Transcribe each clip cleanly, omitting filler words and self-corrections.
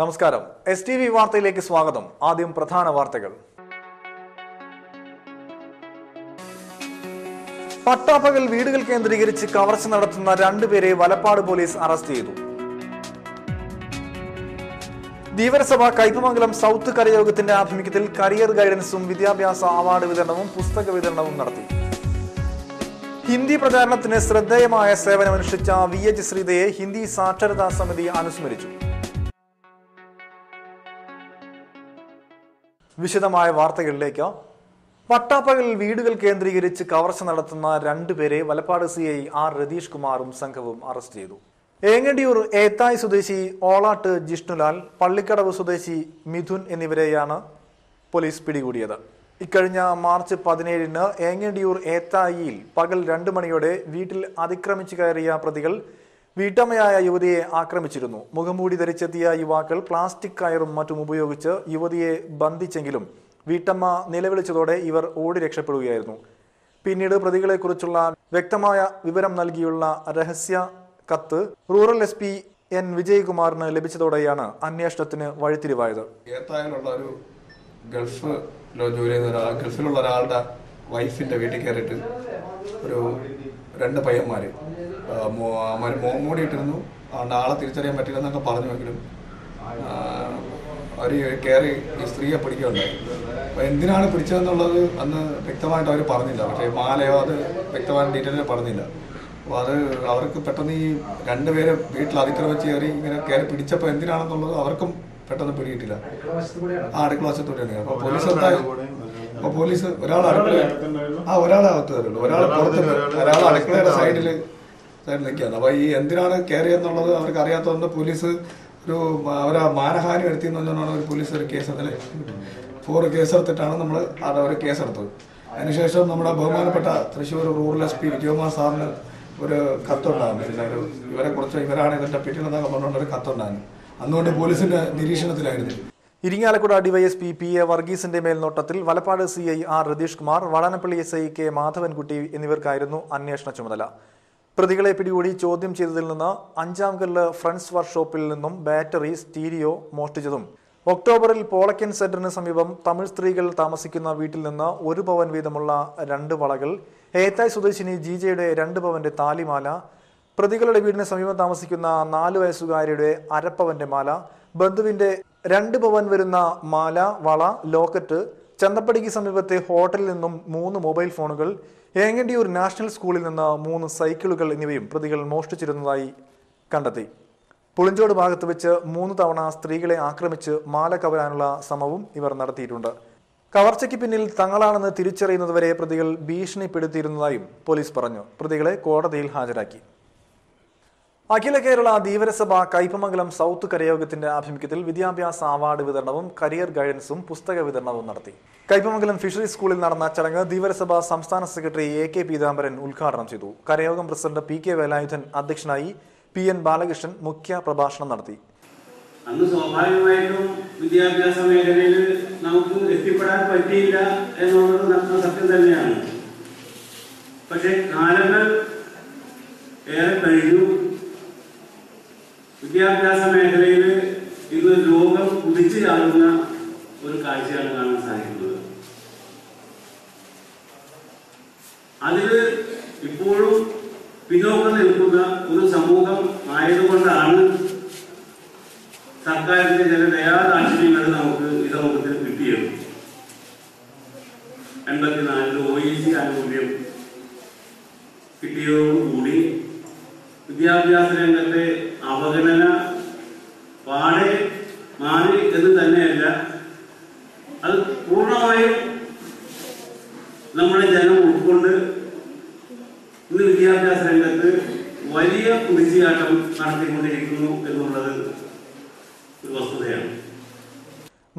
നമസ്കാരം. STV വാർത്തയിലേക്ക് സ്വാഗതം. ആദ്യം പ്രധാന വാർത്തകൾ. പട്ടാപ്പകൽ വീടുകൾ കേന്ദ്രീകരിച്ച് കവർച്ച നടത്തുന്ന രണ്ടുപേരെ വലപ്പാട് പോലീസ് അറസ്റ്റ് ചെയ്തു. ധീവരസഭ കയ്പമംഗലം സൗത്ത് കരയോഗത്തിന്റെ ആഭിമുഖ്യത്തിൽ കരിയർ ഗൈഡൻസും വിദ്യാഭ്യാസ അവാർഡ് വിതരണവും പുസ്തക വിതരണവും നടത്തി. ഹിന്ദി പ്രചാരണത്തിന് ശ്രദ്ധേയമായ സേവനമനുഷ്ഠിച്ച VH ശ്രീധയെ ഹിന്ദി സാക്ഷരതാ സമിതി അനുസ്മരിച്ചു. വിശദമായ വാർത്തകളിലേക്ക്. പട്ടാപ്പകൽ വീടുകൾ കേന്ദ്രീകരിച്ച് കവർച്ച നടത്തുന്ന രണ്ടുപേരെ വലപ്പാട് CI R രതീഷ് കുമാറും സംഘവും അറസ്റ്റ് ചെയ്തു. ഏങ്ങണ്ടിയൂർ ഏത്തായ് സ്വദേശി ഓളാട്ട് ജിഷ്ണുലാൽ, പള്ളിക്കടവ് സ്വദേശി മിഥുൻ എന്നിവരെയാണ് പോലീസ് പിടികൂടിയത്. ഇക്കഴിഞ്ഞ മാർച്ച് 17-ന് ഏങ്ങണ്ടിയൂർ ഏത്തായിയിൽ പകൽ 2 മണിയോടെ വീട്ടിൽ അതിക്രമിച്ചു കയറിയ പ്രതികൾ വീട്ടമ്മയായ യുവതിയെ ആക്രമിച്ചിരുന്നു. മുഖംമൂടി ധരിച്ചെത്തിയ യുവാക്കൾ പ്ലാസ്റ്റിക് കയറും മറ്റും ഉപയോഗിച്ച് യുവതിയെ ബന്ധിച്ചെങ്കിലും വീട്ടമ്മ നിലവിളിച്ചതോടെ ഇവർ ഓടി രക്ഷപ്പെടുകയായിരുന്നു. പിന്നീട് പ്രതികളെക്കുറിച്ചുള്ള വ്യക്തമായ വിവരം നൽകിയുള്ള രഹസ്യ കത്ത് റൂറൽ SP N വിജയകുമാറിന് ലഭിച്ചതോടെയാണ് അന്വേഷണത്തിന് വഴിത്തിരിവായത്. ഏത്തായാലുള്ള ഒരു ഗൾഫിലോ ജോലി ചെയ്യുന്ന ഗൾഫിലുള്ള ഒരാളുടെ വൈഫിന്റെ വീട്ടിൽ കയറിയിട്ട് ഒരു 2 പയ്യന്മാര് മോടിയിട്ടിരുന്നു. ആളെ തിരിച്ചറിയാൻ പറ്റില്ലെന്നൊക്കെ പറഞ്ഞുവെങ്കിലും അവർ കയറി ഈ സ്ത്രീയെ പിടിക്കുകയുണ്ടായി. അപ്പോൾ എന്തിനാണ് പിടിച്ചതെന്നുള്ളത് അന്ന് വ്യക്തമായിട്ട് അവർ പറഞ്ഞില്ല. പക്ഷേ മാലയോ അത് വ്യക്തമായ ഡീറ്റെയിൽ പറഞ്ഞില്ല. അപ്പോൾ അത് അവർക്ക് പെട്ടെന്ന് ഈ 2 പേരെ വീട്ടിൽ അതിക്രമിച്ച് കയറി ഇങ്ങനെ കയറി പിടിച്ചപ്പോൾ എന്തിനാണെന്നുള്ളത് അവർക്കും പെട്ടെന്ന് പിടിയിട്ടില്ല. അടുക്കള വശത്തൂടെയാണ്. അപ്പോൾ പോലീസ് ഒരാളെ അകത്ത് കയറുള്ളൂ, ഒരാൾ പുറത്ത്, ഒരാൾ അടുക്കളയുടെ സൈഡിൽ നിൽക്കുകയാണ്. അപ്പോൾ ഈ എന്തിനാണ് കയറിയെന്നുള്ളത് അവർക്ക് അറിയാത്തതുകൊണ്ട് പോലീസ് അവരെ മാനഹാനി വരുത്തിയെന്ന് പറഞ്ഞാണ് ഒരു പോലീസ് ഒരു കേസെടുത്തത്. 4 കേസെടുത്തിട്ടാണ് നമ്മൾ ഒരു കേസെടുത്തത്. അതിനുശേഷം നമ്മുടെ ബഹുമാനപ്പെട്ട തൃശ്ശൂർ റൂറൽ SP വിജയകുമാർ സാറിന് ഒരു കത്തുണ്ടായിരുന്നു. ഇവരെ കുറിച്ച് ഇവരാണ് ഇതിന്റെ പിന്നിലെന്നൊക്കെ പറഞ്ഞുകൊണ്ട് ഒരു കത്തുണ്ടായിരുന്നു. അന്നുകൊണ്ട് പോലീസിന്റെ നിരീക്ഷണത്തിലായിരുന്നു. ഇരിങ്ങാലക്കുട DYSP PA വർഗീസിന്റെ മേൽനോട്ടത്തിൽ Valappad CI R Ratheesh Kumar, Vadanappally SI K Madhavankutty എന്നിവർക്കായിരുന്നു അന്വേഷണ ചുമതല. പ്രതികളെ പിടികൂടി ചോദ്യം ചെയ്തതിൽ നിന്ന് 5-ാം കല്ല് ഫ്രണ്ട്സ് വർക്ക്ഷോപ്പിൽ നിന്നും ബാറ്ററി, സ്റ്റീരിയോ മോഷ്ടിച്ചതും ഒക്ടോബറിൽ പോളക്കൻ സെന്ററിന് സമീപം തമിഴ് സ്ത്രീകൾ താമസിക്കുന്ന വീട്ടിൽ നിന്ന് 1 പവൻ വീതമുള്ള 2 വളകൾ, ഏത്തായ് സ്വദേശിനി ജീജയുടെ 2 പവന്റെ താലിമാല, പ്രതികളുടെ വീടിന് സമീപം താമസിക്കുന്ന 4 വയസ്സുകാരിയുടെ 1/2 പവന്റെ മാല, ബന്ധുവിന്റെ 2 പവൻ വരുന്ന മാല, വള, ലോക്കറ്റ്, ചന്തപ്പടിക്ക് സമീപത്തെ ഹോട്ടലിൽ നിന്നും 3 മൊബൈൽ ഫോണുകൾ, ഏങ്ങണ്ടിയൂർ നാഷണൽ സ്കൂളിൽ നിന്ന് 3 സൈക്കിളുകൾ എന്നിവയും പ്രതികൾ മോഷ്ടിച്ചിരുന്നതായി കണ്ടെത്തി. പുളിഞ്ചോട് ഭാഗത്ത് വെച്ച് 3 തവണ സ്ത്രീകളെ ആക്രമിച്ച് മാല കവരാനുള്ള ശ്രമവും ഇവർ നടത്തിയിട്ടുണ്ട്. കവർച്ചയ്ക്ക് പിന്നിൽ തങ്ങളാണെന്ന് തിരിച്ചറിയുന്നതുവരെ പ്രതികൾ ഭീഷണിപ്പെടുത്തിയിരുന്നതായും പോലീസ് പറഞ്ഞു. പ്രതികളെ കോടതിയിൽ ഹാജരാക്കി. അഖില കേരള ധീവരസഭ കയ്പമംഗലം സൗത്ത് കരയോഗത്തിന്റെ ആഭിമുഖ്യത്തിൽ വിദ്യാഭ്യാസ അവാർഡ് വിതരണവും കരിയർ ഗൈഡൻസും പുസ്തക വിതരണവും നടത്തി. കയ്പമംഗലം ഫിഷറീസ് സ്കൂളിൽ നടന്ന ചടങ്ങ് ധീവരസഭ സംസ്ഥാന സെക്രട്ടറി AK പീതാംബരൻ ഉദ്ഘാടനം ചെയ്തു. കരയോഗം പ്രസിഡന്റ് PK വേലായുധൻ അധ്യക്ഷനായി. PN ബാലകൃഷ്ണൻ മുഖ്യ പ്രഭാഷണം നടത്തി. അന്ന് സ്വാഭാവികമായിട്ടും വിദ്യാഭ്യാസ മേഖലയിൽ നമുക്ക് എത്തിപ്പെടാൻ പറ്റിയില്ല എന്നുള്ളത് സത്യം തന്നെയാണ്. പക്ഷെ കാലങ്ങൾ ഏറെ കഴിഞ്ഞു. വിദ്യാഭ്യാസ മേഖലയിൽ ഇന്ന് ലോകം കുതിച്ചു ചാടുന്ന ഒരു കാഴ്ചയാണ് കാണാൻ സാധിക്കുന്നത്. അതിൽ ഇപ്പോഴും പിന്നോക്കം നിൽക്കുന്ന ഒരു സമൂഹം ആയതുകൊണ്ടാണ് സർക്കാരിന്റെ ചില ദയാദാക്ഷിണ്യങ്ങൾ നമുക്ക് ഈ സമൂഹത്തിൽ കിട്ടിയത്. 84 OEC ആനുകൂല്യം കിട്ടിയതോടുകൂടി വിദ്യാഭ്യാസ രംഗത്തെ അവഗണന പാടെ മാറി എന്ന് തന്നെയല്ല, അത് പൂർണ്ണമായും നമ്മുടെ ജനം ഉൾക്കൊണ്ട് ഇന്ന് വിദ്യാഭ്യാസ രംഗത്ത് വലിയ കുതിച്ചുചാട്ടം നടത്തിക്കൊണ്ടിരിക്കുന്നു എന്നുള്ളത് ഒരു വസ്തുതയാണ്.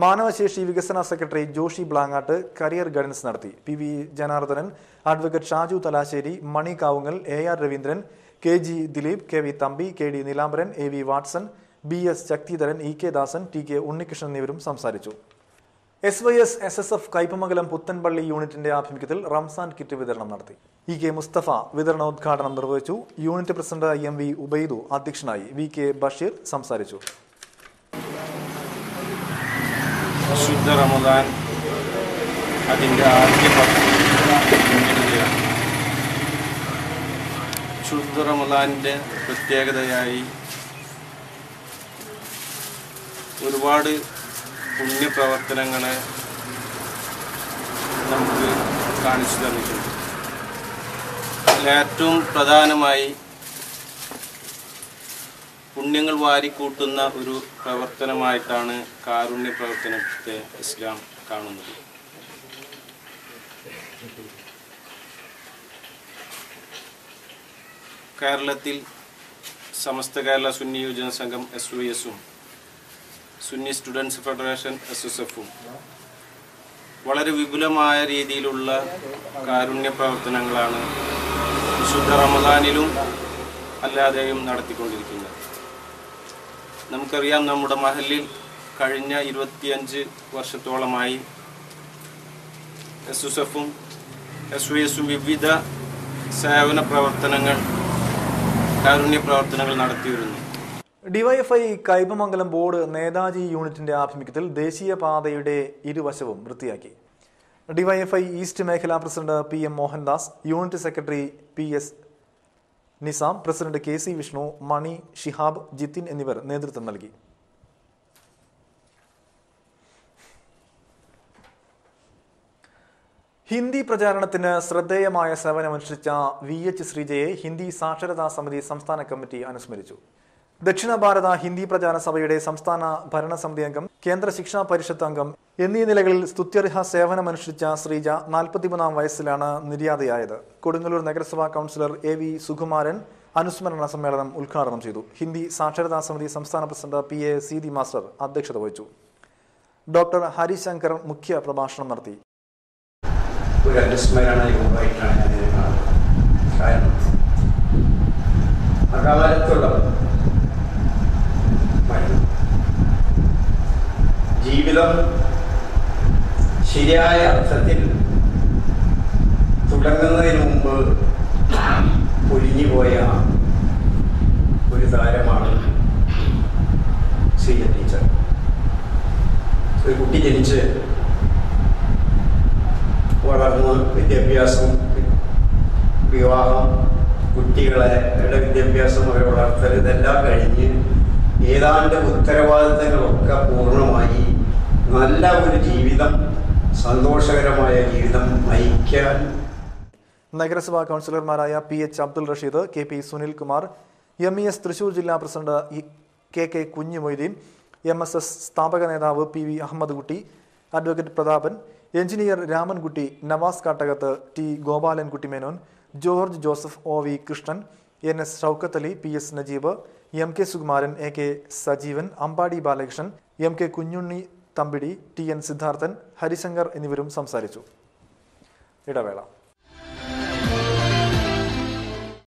മാനവശേഷി വികസന secretary Joshi Blangat career guidance നടത്തി. PV Janardhanan, advocate Shaju Thalassery, Mani Kavungal, AR Raveendran, KG Dileep, KV Thampi, KD Neelambaran, AV Watson, BS Sakthidharan, EK Dasan, TK Unnikrishnan എന്നിവരും സംസാരിച്ചു. SYS SSF കയ്പമംഗലം പുത്തൻപള്ളി യൂണിറ്റിന്റെ ആഭിമുഖ്യത്തിൽ റംസാൻ കിറ്റ് വിതരണം നടത്തി. EK മുസ്തഫ വിതരണോദ്ഘാടനം നിർവഹിച്ചു. യൂണിറ്റ് പ്രസിഡന്റ് MV ഉബൈദു അധ്യക്ഷനായി. VK ബഷീർ സംസാരിച്ചു. വിശുദ്ധ റമദാൻ അതിൻ്റെ ആദ്യ പത്തിലാണ്. വിശുദ്ധ റമദാനിൻ്റെ പ്രത്യേകതയായി ഒരുപാട് പുണ്യപ്രവർത്തനങ്ങളെ നമുക്ക് കാണിച്ചു തന്നിട്ടുണ്ട്. അതിലേറ്റവും പ്രധാനമായി പുണ്യങ്ങൾ വാരിക്കൂട്ടുന്ന ഒരു പ്രവർത്തനമായിട്ടാണ് കാരുണ്യ പ്രവർത്തനത്തെ ഇസ്ലാം കാണുന്നത്. കേരളത്തിൽ സമസ്ത കേരള സുന്നി യുവജന സംഘം SYS-ഉം സുന്നി സ്റ്റുഡൻസ് ഫെഡറേഷൻ SSF-ഉം വളരെ വിപുലമായ രീതിയിലുള്ള കാരുണ്യ പ്രവർത്തനങ്ങളാണ് വിശുദ്ധ റമദാനിലും അല്ലാതെയും നടത്തിക്കൊണ്ടിരിക്കുന്നത്. നമുക്കറിയാം, നമ്മുടെ മഹല്ലിൽ കഴിഞ്ഞ 25 വർഷത്തോളമായി SSF-ഉം SYS-ഉം വിവിധ സേവന പ്രവർത്തനങ്ങൾ, കാരുണ്യ പ്രവർത്തനങ്ങൾ നടത്തിവരുന്നു. ഡിവൈഎഫ്ഐ കൈപ്പമംഗലം ബോർഡ് നേതാജി യൂണിറ്റിന്റെ ആഭിമുഖ്യത്തിൽ ദേശീയപാതയുടെ ഇരുവശവും വൃത്തിയാക്കി. ഡിവൈഎഫ്ഐ ഈസ്റ്റ് മേഖലാ president PM Mohandas, unit secretary PS Nizam, president KC Vishnu, Mani, Shihab, Jithin എന്നിവർ നേതൃത്വം നൽകി. ഹിന്ദി പ്രചാരണത്തിന് ശ്രദ്ധേയമായ സേവനമനുഷ്ഠിച്ച VH ശ്രീജയെ ഹിന്ദി സാക്ഷരതാ സമിതി സംസ്ഥാന കമ്മിറ്റി അനുസ്മരിച്ചു. ദക്ഷിണ ഭാരത ഹിന്ദി പ്രചാരണ സഭയുടെ സംസ്ഥാന ഭരണസമിതി അംഗം, കേന്ദ്ര ശിക്ഷാ പരിഷത്ത് അംഗം എന്നീ നിലകളിൽ സ്തുത്യർഹ സേവനമനുഷ്ഠിച്ച ശ്രീജ 43-ാം വയസ്സിലാണ് നിര്യാതയായത്. കൊടുങ്ങല്ലൂർ നഗരസഭാ കൗൺസിലർ AV സുകുമാരൻ അനുസ്മരണ സമ്മേളനം ഉദ്ഘാടനം ചെയ്തു. ഹിന്ദി സാക്ഷരതാ സമിതി സംസ്ഥാന പ്രസിഡന്റ് PA സീതി മാസ്റ്റർ അധ്യക്ഷത വഹിച്ചു. ഡോക്ടർ ഹരിശങ്കർ മുഖ്യ പ്രഭാഷണം നടത്തി. ഒരു അനുസ്മരണ യോഗമായിട്ടാണ് ഞാനിത് കാണുന്നത്. കാരണം അകാലത്തുള്ള ജീവിതം ശരിയായ അർത്ഥത്തിൽ തുടങ്ങുന്നതിന് മുമ്പ് പൊലിഞ്ഞുപോയ ഒരു താരമാണ് ശ്രീജ ടീച്ചർ. ഒരു കുട്ടി ജനിച്ച് വളർന്ന് വിദ്യാഭ്യാസം, വിവാഹം, കുട്ടികളുടെ വിദ്യാഭ്യാസം, അവരെ വളർത്തൽ, ഇതെല്ലാം കഴിഞ്ഞ് ഏതാണ്ട് ഉത്തരവാദിത്തങ്ങളൊക്കെ പൂർണ്ണമായി നല്ല ഒരു ജീവിതം, സന്തോഷകരമായ ജീവിതം നയിക്കാൻ നഗരസഭാ കൗൺസിലർമാരായ PH Abdul Rasheed, KP Sunilkumar, MES Thrissur ജില്ലാ പ്രസിഡന്റ് KK കുഞ്ഞുമൊയ്തീൻ, MSS സ്ഥാപക നേതാവ് PV Ahammed Kutty, advocate Prathapan, engineer Ramankutty, Navas Kattakath, T Gopalankutty Menon, George Joseph, OV Krishnan, NS Shoukath Ali, PS Najeeb, MK Sukumaran, AK Sajeevan, Ambadi Balakrishnan, MK Kunhunni Thampidi, TN Siddharthan, Harishankar എന്നിവരും സംസാരിച്ചു. ഇടവേള.